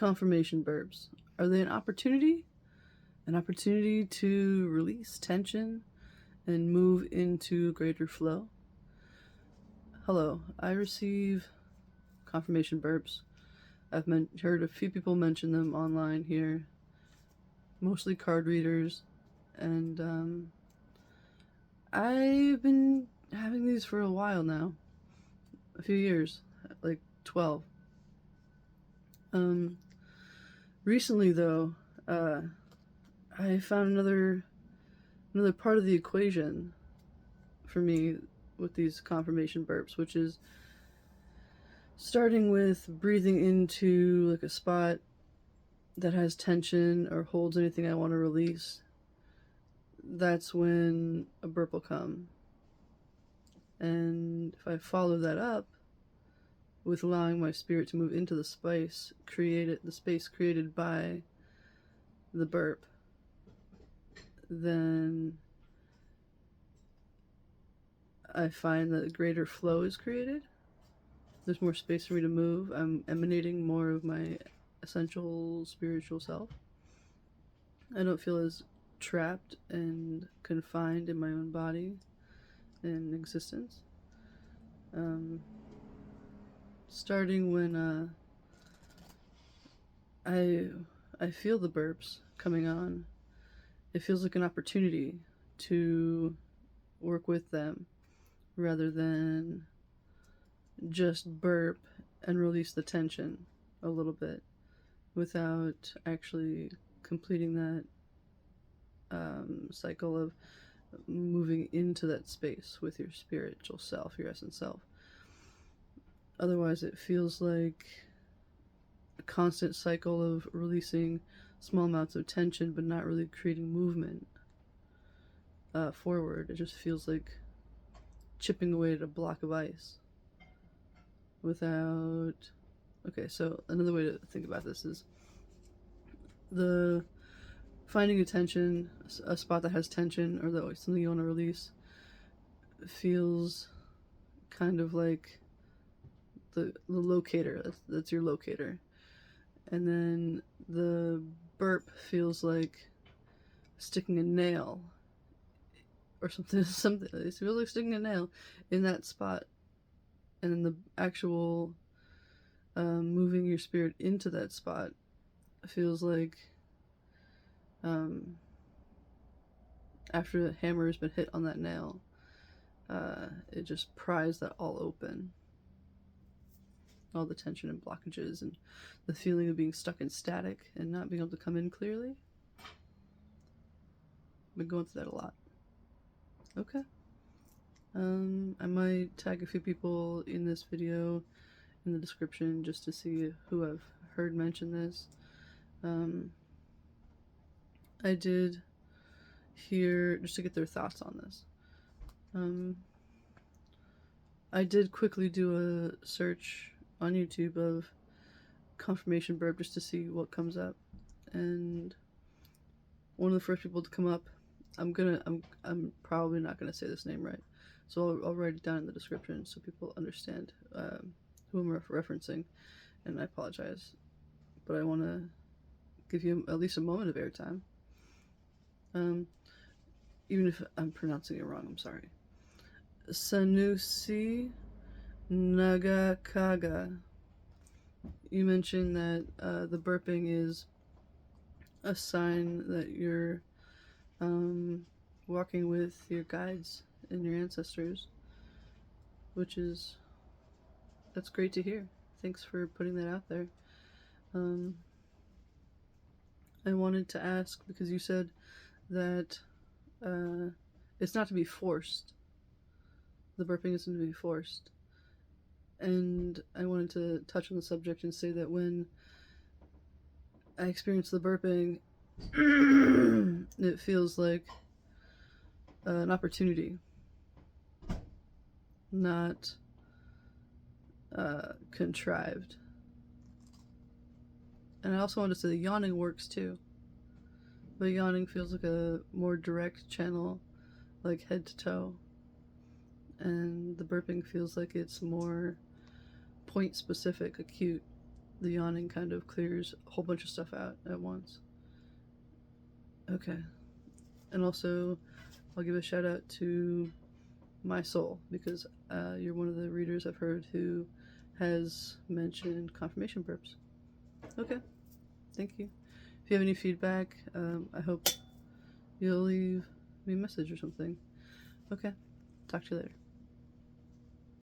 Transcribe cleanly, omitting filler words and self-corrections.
Confirmation burps. Are they an opportunity? An opportunity to release tension and move into greater flow? Hello, I receive confirmation burps. I've heard a few people mention them online here, mostly card readers, and I've been having these for a while now, a few years, like 12. Recently though, I found another part of the equation for me with these confirmation burps, which is starting with breathing into like a spot that has tension or holds anything I want to release. That's when a burp will come. And if I follow that up with allowing my spirit to move into the space created by the burp, then I find that a greater flow is created. There's more space for me to move. I'm emanating more of my essential spiritual self. I don't feel as trapped and confined in my own body and existence. Starting when I feel the burps coming on, it feels like an opportunity to work with them rather than just burp and release the tension a little bit without actually completing that cycle of moving into that space with your spiritual self, your essence self. Otherwise, it feels like a constant cycle of releasing small amounts of tension but not really creating movement forward. It just feels like chipping away at a block of ice without... Okay, so another way to think about this is finding a spot that has tension or something you want to release feels kind of like the locator. That's your locator. And then the burp feels like sticking a nail or something. It feels like sticking a nail in that spot. And then the actual moving your spirit into that spot feels like after the hammer has been hit on that nail, it just pries that all open. All the tension and blockages and the feeling of being stuck in static and not being able to come in clearly. I've been going through that a lot. Okay. I might tag a few people in this video in the description just to see who I've heard mention this. I did hear, just to get their thoughts on this. I did quickly do a search on YouTube of confirmation burp just to see what comes up, and one of the first people to come up, I'm probably not gonna say this name right, so I'll write it down in the description so people understand who I'm referencing, and I apologize, but I want to give you at least a moment of airtime. Even if I'm pronouncing it wrong, I'm sorry. Sanusi Nagakaga. You mentioned that the burping is a sign that you're walking with your guides and your ancestors, that's great to hear. Thanks for putting that out there. I wanted to ask, because you said that it's not to be forced. The burping isn't to be forced. And I wanted to touch on the subject and say that when I experience the burping, it feels like an opportunity, not contrived. And I also wanted to say that yawning works too, but yawning feels like a more direct channel, like head to toe, and the burping feels like it's more point specific, acute, the yawning kind of clears a whole bunch of stuff out at once. Okay. And also, I'll give a shout out to my soul, because you're one of the readers I've heard who has mentioned confirmation burps. Okay. Thank you. If you have any feedback, I hope you'll leave me a message or something. Okay. Talk to you later.